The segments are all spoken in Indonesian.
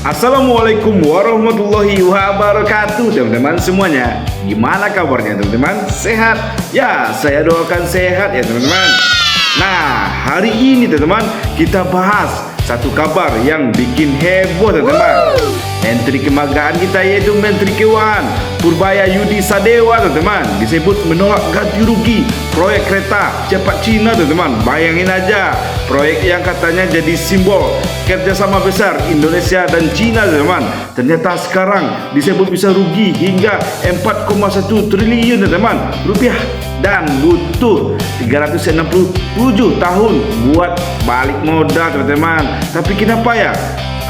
Assalamualaikum warahmatullahi wabarakatuh teman-teman semuanya. Gimana kabarnya teman-teman? Sehat? Ya, saya doakan sehat ya teman-teman. Nah, hari ini teman-teman kita bahas satu kabar yang bikin heboh teman-teman. Menteri Kemagaran kita yaitu Menteri Keuangan Purbaya Yudi Sadewa teman-teman disebut menolak ganti rugi proyek kereta cepat Cina teman-teman. Bayangin aja, proyek yang katanya jadi simbol kerjasama besar Indonesia dan Cina teman-teman, ternyata sekarang disebut bisa rugi hingga 4,1 triliun teman-teman rupiah dan butuh 367 tahun buat balik modal teman-teman. Tapi kenapa ya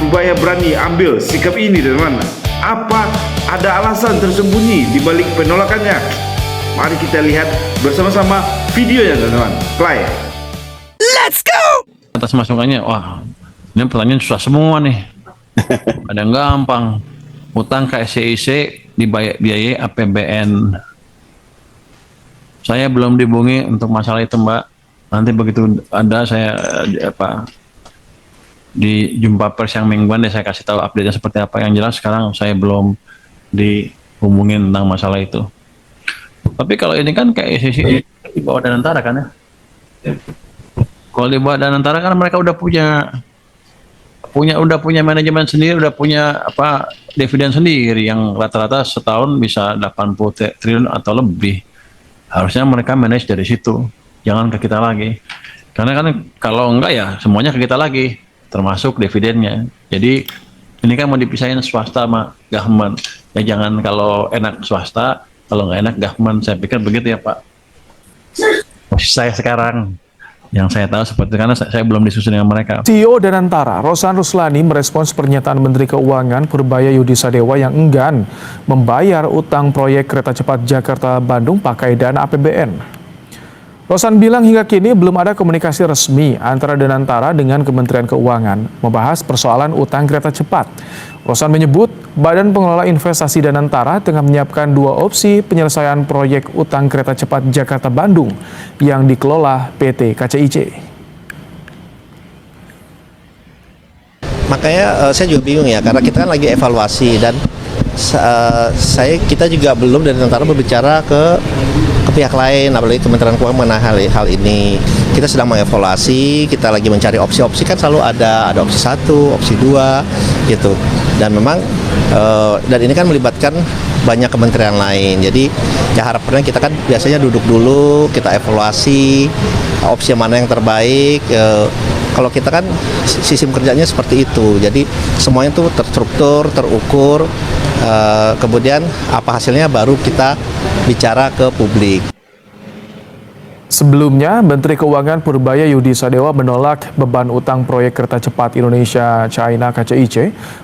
Purbaya berani ambil sikap ini teman-teman? Apa ada alasan tersembunyi di balik penolakannya? Mari kita lihat bersama-sama videonya teman-teman. Play. Let's go. Atas masukannya, wah ini pertanyaan susah semua nih. Ada yang gampang, utang ke SCIC dibiayai APBN. Saya belum dihubungi untuk masalah itu Mbak. Nanti begitu ada saya di jumpa pers yang mingguan deh saya kasih tahu update-nya seperti apa. Yang jelas sekarang saya belum dihubungin tentang masalah itu. Tapi kalau ini kan kayak SCIC di bawah Danantara kan ya. Kalau di bawah Danantara kan mereka udah punya manajemen sendiri, udah punya dividen sendiri yang rata-rata setahun bisa 80 triliun atau lebih. Harusnya mereka manage dari situ, jangan ke kita lagi. Karena kan kalau enggak ya semuanya ke kita lagi, termasuk dividennya. Jadi ini kan mau dipisahin swasta sama government. Ya jangan kalau enak swasta, kalau nggak enak government. Saya pikir begitu ya Pak. Saya sekarang yang saya tahu seperti itu, karena saya belum disusun dengan mereka. CEO Danantara, Rosan Ruslani merespons pernyataan Menteri Keuangan Purbaya Yudi Sadewa yang enggan membayar utang proyek kereta cepat Jakarta-Bandung pakai dana APBN. Rosan bilang hingga kini belum ada komunikasi resmi antara Danantara dengan Kementerian Keuangan membahas persoalan utang kereta cepat. Rosan menyebut Badan Pengelola Investasi Danantara tengah menyiapkan dua opsi penyelesaian proyek utang kereta cepat Jakarta-Bandung yang dikelola PT KCIC. Makanya saya juga bingung ya, karena kita kan lagi evaluasi dan kita juga belum dari Danantara berbicara ke pihak lain, apalagi Kementerian Keuangan mengenai hal ini. Kita sedang mengevaluasi, kita lagi mencari opsi-opsi, kan selalu ada opsi 1, opsi 2 gitu. Dan memang dan ini kan melibatkan banyak kementerian lain. Jadi ya harapannya kita kan biasanya duduk dulu, kita evaluasi opsi mana yang terbaik. Kalau kita kan sistem kerjanya seperti itu. Jadi semuanya itu terstruktur, terukur. Kemudian apa hasilnya baru kita bicara ke publik. Sebelumnya, Menteri Keuangan Purbaya Yudi Sadewa menolak beban utang proyek kereta cepat Indonesia-China KCIC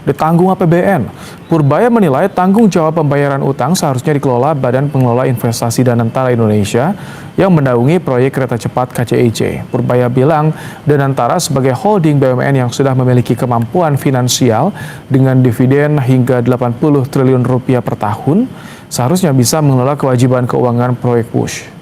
ditanggung APBN. Purbaya menilai tanggung jawab pembayaran utang seharusnya dikelola Badan Pengelola Investasi Danantara Indonesia yang menaungi proyek kereta cepat KCIC. Purbaya bilang Danantara sebagai holding BUMN yang sudah memiliki kemampuan finansial dengan dividen hingga 80 triliun rupiah per tahun, seharusnya bisa mengelola kewajiban keuangan proyek WUSH.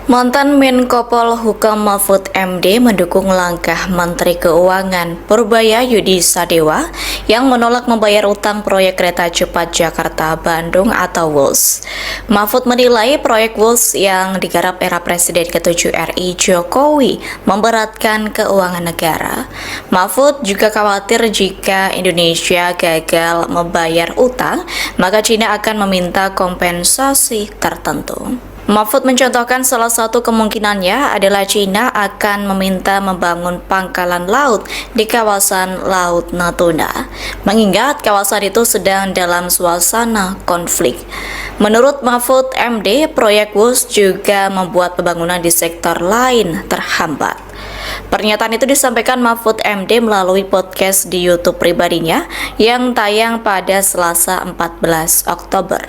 Mantan Menko Polhukam Mahfud MD mendukung langkah Menteri Keuangan Purbaya Yudi Sadewa yang menolak membayar utang proyek kereta cepat Jakarta-Bandung atau WULS. Mahfud menilai proyek WULS yang digarap era Presiden ke-7 RI Jokowi memberatkan keuangan negara. Mahfud juga khawatir jika Indonesia gagal membayar utang, maka China akan meminta kompensasi tertentu. Mahfud mencontohkan salah satu kemungkinannya adalah China akan meminta membangun pangkalan laut di kawasan Laut Natuna, mengingat kawasan itu sedang dalam suasana konflik. Menurut Mahfud MD, proyek WUS juga membuat pembangunan di sektor lain terhambat. Pernyataan itu disampaikan Mahfud MD melalui podcast di YouTube pribadinya yang tayang pada Selasa 14 Oktober.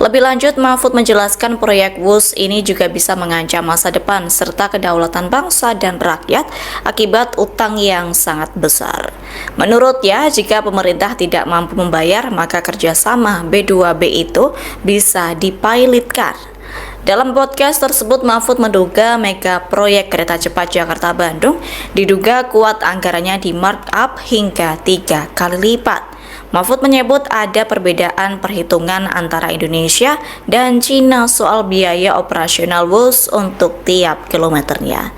Lebih lanjut, Mahfud menjelaskan proyek WUS ini juga bisa mengancam masa depan serta kedaulatan bangsa dan rakyat akibat utang yang sangat besar. Menurutnya, jika pemerintah tidak mampu membayar, maka kerjasama B2B itu bisa dipilotkan. Dalam podcast tersebut, Mahfud menduga mega proyek kereta cepat Jakarta-Bandung diduga kuat anggarannya di markup hingga 3 kali lipat. Mahfud menyebut ada perbedaan perhitungan antara Indonesia dan Cina soal biaya operasional WUS untuk tiap kilometernya.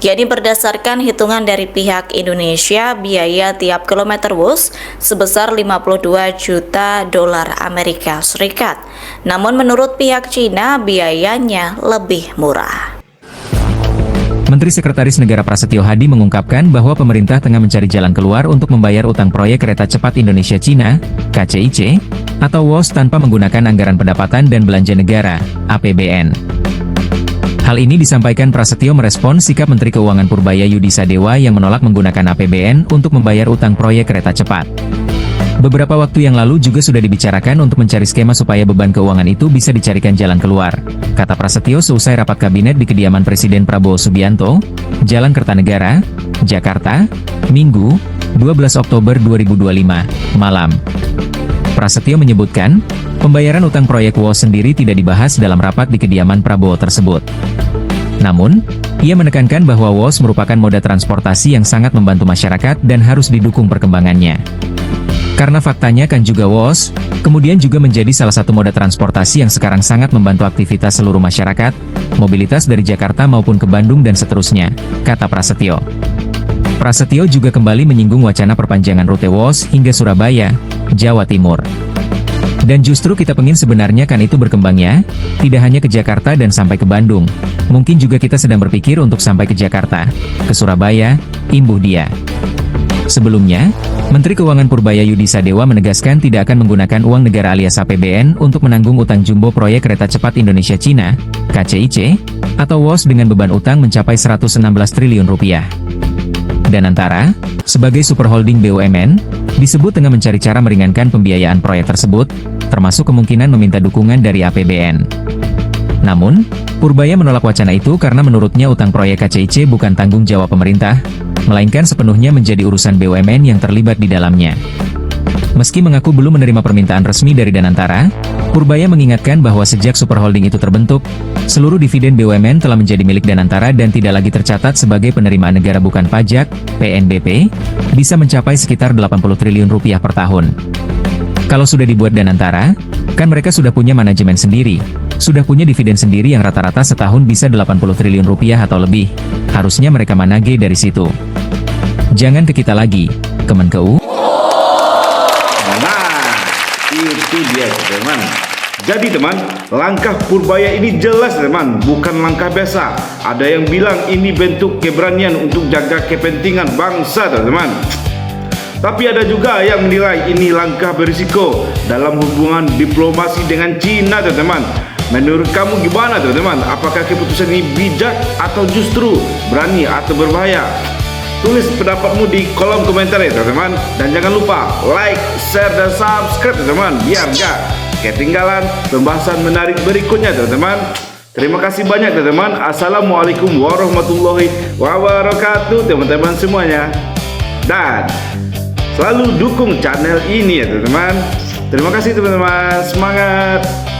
Yakni berdasarkan hitungan dari pihak Indonesia, biaya tiap kilometer WUS sebesar 52 juta dolar Amerika Serikat. Namun menurut pihak Cina, biayanya lebih murah. Menteri Sekretaris Negara Prasetyo Hadi mengungkapkan bahwa pemerintah tengah mencari jalan keluar untuk membayar utang proyek kereta cepat Indonesia-Cina, KCIC, atau WOS tanpa menggunakan anggaran pendapatan dan belanja negara, APBN. Hal ini disampaikan Prasetyo merespon sikap Menteri Keuangan Purbaya Yudi Sadewa yang menolak menggunakan APBN untuk membayar utang proyek kereta cepat. Beberapa waktu yang lalu juga sudah dibicarakan untuk mencari skema supaya beban keuangan itu bisa dicarikan jalan keluar, kata Prasetyo seusai rapat kabinet di kediaman Presiden Prabowo Subianto, Jalan Kertanegara, Jakarta, Minggu, 12 Oktober 2025, malam. Prasetyo menyebutkan, pembayaran utang proyek WOS sendiri tidak dibahas dalam rapat di kediaman Prabowo tersebut. Namun, ia menekankan bahwa WOS merupakan moda transportasi yang sangat membantu masyarakat dan harus didukung perkembangannya. Karena faktanya kan juga WOS, kemudian juga menjadi salah satu moda transportasi yang sekarang sangat membantu aktivitas seluruh masyarakat, mobilitas dari Jakarta maupun ke Bandung dan seterusnya, kata Prasetyo. Prasetyo juga kembali menyinggung wacana perpanjangan rute WOS hingga Surabaya, Jawa Timur. Dan justru kita pengin sebenarnya kan itu berkembangnya, tidak hanya ke Jakarta dan sampai ke Bandung, mungkin juga kita sedang berpikir untuk sampai ke Jakarta, ke Surabaya, imbuh dia. Sebelumnya, Menteri Keuangan Purbaya Yudi Sadewa menegaskan tidak akan menggunakan uang negara alias APBN untuk menanggung utang jumbo proyek kereta cepat Indonesia-Cina, KCIC, atau WOS dengan beban utang mencapai 116 triliun rupiah. Dan antara, sebagai superholding BUMN, disebut tengah mencari cara meringankan pembiayaan proyek tersebut, termasuk kemungkinan meminta dukungan dari APBN. Namun, Purbaya menolak wacana itu karena menurutnya utang proyek KCIC bukan tanggung jawab pemerintah, melainkan sepenuhnya menjadi urusan BUMN yang terlibat di dalamnya. Meski mengaku belum menerima permintaan resmi dari Danantara, Purbaya mengingatkan bahwa sejak superholding itu terbentuk, seluruh dividen BUMN telah menjadi milik Danantara dan tidak lagi tercatat sebagai penerimaan negara bukan pajak, PNBP, bisa mencapai sekitar 80 triliun rupiah per tahun. Kalau sudah dibuat Danantara, kan mereka sudah punya manajemen sendiri, sudah punya dividen sendiri yang rata-rata setahun bisa 80 triliun rupiah atau lebih. Harusnya mereka manage dari situ. Jangan ke kita lagi, Kemenkeu. Nah, itu dia teman. Jadi teman, langkah Purbaya ini jelas teman, bukan langkah biasa. Ada yang bilang ini bentuk keberanian untuk jaga kepentingan bangsa teman. Tapi ada juga yang menilai ini langkah berisiko dalam hubungan diplomasi dengan Cina teman. Menurut kamu gimana teman? Apakah keputusan ini bijak atau justru berani atau berbahaya? Tulis pendapatmu di kolom komentar ya teman. Dan jangan lupa like, share, dan subscribe teman, biar gak ketinggalan pembahasan menarik berikutnya teman. Terima kasih banyak teman. Assalamualaikum warahmatullahi wabarakatuh teman-teman semuanya. Dan selalu dukung channel ini ya teman-teman. Terima kasih teman-teman. Semangat.